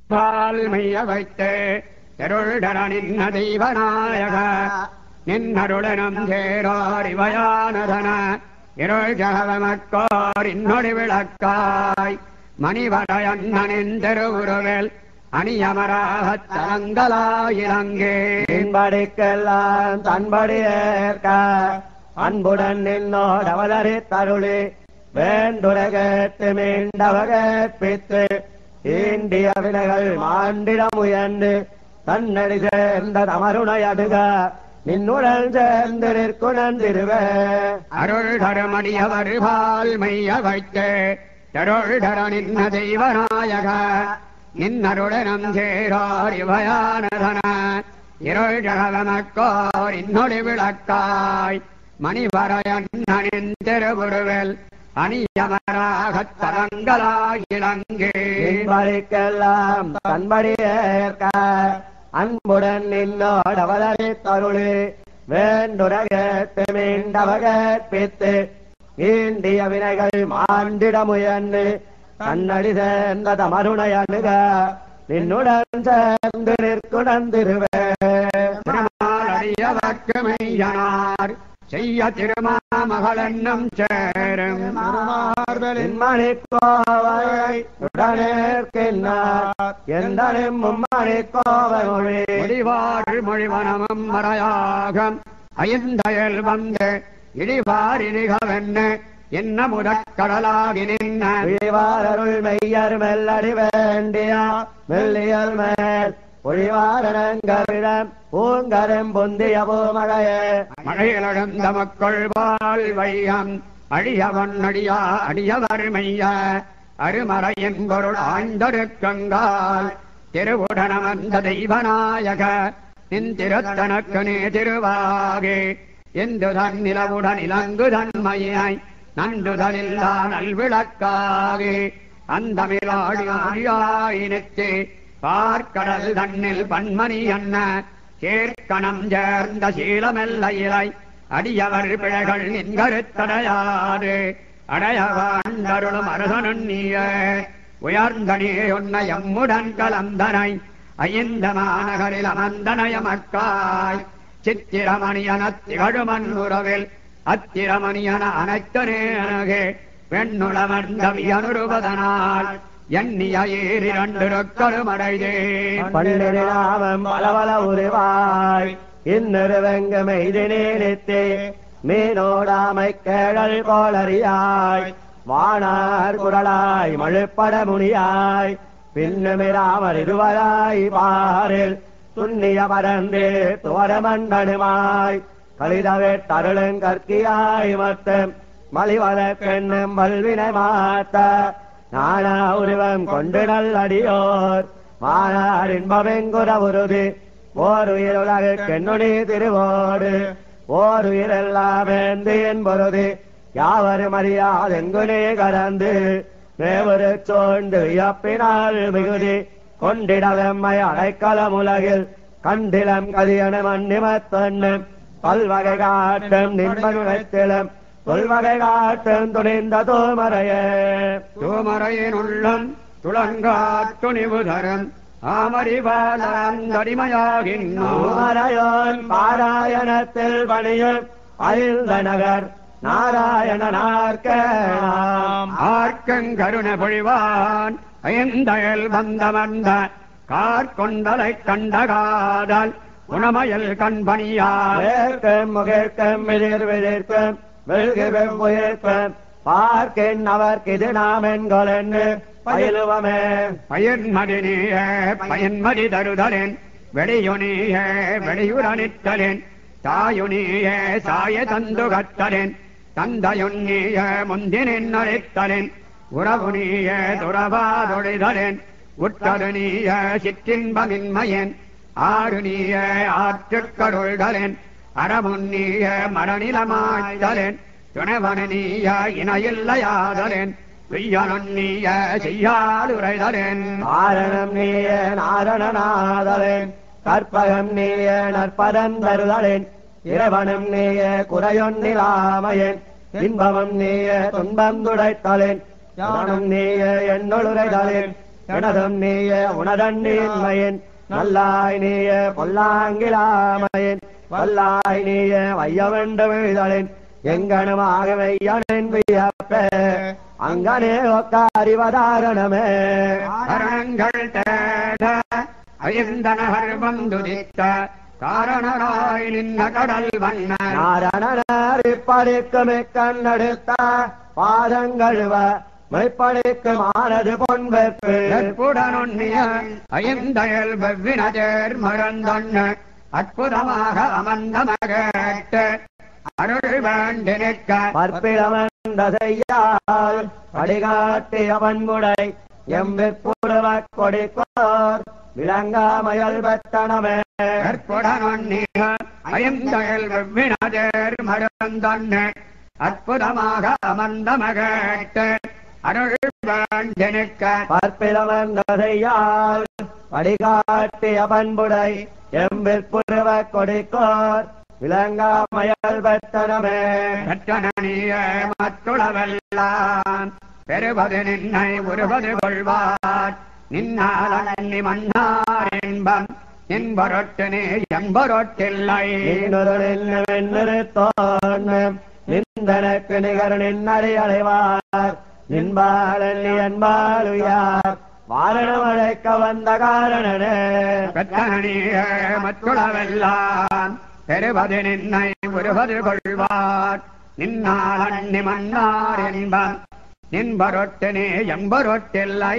மைய வைத்து தெருள்டர நின்ன தெய்வநாயக நின்னருடனும் சேரோர் இவையானதன இருள் ஜகவமக்கோர் இன்னொரு விளக்காய் மணிவரையண்ணனின் திருவுருவில் அணியமராகத் தலங்களாயிலங்கே என்படிக்கெல்லாம் தன்படி ஏற்க அன்புடன் நின்னோடு அவதரித்தருளி வேண்டுர கேட்டு மீண்டவ கேட்பித்து ஈண்டிய வினைகள் மாண்டிட முயன்று தன்னடி சேர்ந்த தமருணை அடுக நின்னுடன் சேர்ந்து நிற்குணந்திருவே அருள் தருமடியவர் பால் மைய வைத்து தருள் தர நின்ன தெய்வநாயக நின்னருடனும் சேரோர் இவையானதன இருள் ஜகவமக்கோர் இன்னொரு விளக்காய் மணிவரையண்ணனின் திருவுருவில் அணியமராகத் தலங்களாயிலங்கே என்படிக்கெல்லாம் தன்படி ஏற்க அன்புடன் நின்னோடு அவதரித்தருளி வேண்டுர கேட்டு மீண்டவ கேட்பித்து ஈண்டிய வினைகள் மாண்டிட முயன்று தன்னடி சேர்ந்த தமருணை அணுக நின்னுடன் சேர்ந்து நிற்குணந்திருவே திருமாலடியவர்க்கு மெய்யனார் செய்ய திருமாமகளென்னும் சேரும் மணிக்கோவை உடனேற்கின்றார் எந்தனும் மும்மணிக்கோவை மொழி முடிவாழ் மொழிவனமும் மறையாகம் ஐந்தயல் வந்து இடிவாரிகவென்னு என்ன முதற்கடலாகி நின்ன விழிவாரருள் மெய்யர் மெல்லடி வேண்டியா மெல்லியல் மேல் ஒழிவாரணங்களிடம் பூங்கரும் பொந்திய பூமழையே மழையிலழுந்த மக்கள் வாழ் வையம் அழியவன் அடியா அடியவர் மெய்ய அருமறையின் பொருள் ஆய்ந்தொருக்கங்கால் திருவுடனமந்த தெய்வநாயக நின் திருத்தனக்கு நீ திருவாகே எந்துதன் நிலவுடன் இலங்கு தன்மையாய் நன்றுதலில்லா நல்விளக்காகே அந்தமிழாடியாயினுக்கு பார்க்கடல் தன்னில் பன்மணி என்ன சேர்க்கணம் சேர்ந்த சீலமெல்லை அடியவர் பிழைகள் நின்கருத்தடையாது அடையவாண்டருளும் அரசனும் நீய உயர்ந்தனே உன்னை எம்முடன் கலந்தனை ஐந்த மாநகரில் அமர்ந்தனயமக்காய் சித்திரமணியன திகழுமன் உறவில் அத்திரமணியன அனைத்தனே பெண்ணுளமர்ந்தவியனுருவதனால் எண்ணிய ஏறிரண்டிருக்கரும் அடைதே பன்னிராமம் பலவல உருவாய் இன்னொருவெங்கு மெய்து நீரித்தே மீனோடாமை கேழல் போலறியாய் வானார் குரலாய் மழுப்பட முனியாய் பின்னுமிராமர் இருவராய் பாரில் துண்ணிய பரந்து துவரமண்டனுமாய் கலிதவே தருளுங்கற்கியாய் மத்தம் மலிவல பெண்ணும் வல்வினை மாத்த நானா உருவம் கொண்டு நல்லடியோர் மானார் இன்பமெங்குற உருது ஓர் உயிர் உலகு கெண்ணுனி திருவோடு ஓர் உயிரெல்லாம் வேந்து என்பொருது யாவரும் அறியாதெங்குனே கலந்து மேவரு சோண்டு வியப்பினால் மிகுதி கொண்டிடவெம்மை அடைக்கலம் உலகில் கண்டிலம் கதியன மன்னிமத்தன்னும் பல்வகை காட்டும் நின்பனுத்திலும் தொல்வகை காட்டும் துணிந்த தோமரையே தோமரையின் உள்ளம் துளங்காத்துணிவு தரும் ஆமரிவாலந்தடிமையாகின்னோமரையோன் பாராயணத்தில் பணியும் அயில்த நகர் நாராயணனார்க்கேணாம் ஆர்க்கங்கருண பொழிவான் ஐந்தயல் வந்தமர்ந்த கார்கொண்டலை கண்டகாதல் குணமயல் கண்பணியார்க்கும் முகேற்கும் விதிர் விதிர்க்கும் வெல்கு வெவ்வுயிர்க்கும் பார்க்கின் அவர்க்கு இது நாமென்கொலென்னு பயிலுவமே பயன்மதினிய பயன்மதி தருதலின் வெளியுனிய வெளியுரணித்தலின் தாயுனிய சாய தந்துகத்தலின் தந்தையுன்னிய முந்தினின் அழைத்தலின் உறவுனிய துறவாதொழிதலின் உற்றருணிய சிற்றின்பமின்மையன் ஆருணிய ஆற்றுக்கருள்தலின் அறமுன்னிய மரநிலமாய்தலின் துணவனிய இணையில்லையாதலின் செய்யனுன்னிய செய்யாதுரைதலின் ஆரணம் நீய நாரணநாதலின் கற்பகம் நீய நற்பதம் தருதலின் இறைவனும் நீய குறையொன்னிலாமையன் இன்பமும் நீய துன்பம் துடைத்தலின் ஞானம் நீய எண்ணுரைதலின் எனதும் நீய உணதண்டின்மையின் நல்லாய் நீய பொல்லாங்கிலாமையின் வல்லாய் நீய வையவெண்டுமிழ்தலின் எங்கனுமாக வையனின் வியப்ப அங்கனே ஒக்காரிவதாரணமே கரணங்கள் தேட ஐந்தனகர் வந்துதித்த காரணராய் நின்ன கடல் வண்ண நாரணரிப்படிக்குமே கண்ணெடுத்த பாதங்கழுவ மெய்ப்படிக்கு மானது பொன்பெப்பு புடனொன்னிய ஐந்தயல் வெவ்வினதேர் மறந்தொன்னு அற்புதமாக அமர்ந்த மகேட்டு அருள் வேண்டி நிற்க பற்பிடமந்த செய்யால் படிகாட்டிய பண்புடை எம்பிற்புறவ கொடிக்கோர் விளங்காமயல் பட்டணமே கற்புடனொன்னிய ஐந்தயல் வெவ்வினதேர் மறந்தொன்னு அற்புதமாக அமர்ந்த மகேட்டு அருள் வேண்டி நிற்க பற்பிடமந்த செய்யால் படிகாட்டிய பண்புடை எம்பிற்புறவ கொடிக்கோர் விளங்காமயல் பட்டணமே கற்றனிய மற்றுளவெல்லாம் பெறுவது நின்னை உருவது கொள்வார் நின்னால் அன்னி மன்னார் இன்பம் என்பொருட்டு நீ எம்பொருட்டில்லை நின்றனக்கு நிகர் நின்னறி அடைவார் நின்பாலி என்பாலுயார் வாரணம் அழைக்க வந்த காரணனே கற்றனிய மற்றுளவெல்லாம் பெறுவது நின்னை உருவது கொள்வார் நின்னால் அன்னி மன்னார் இன்பம் என்பொருட்டு நீ எம்பொருட்டில்லை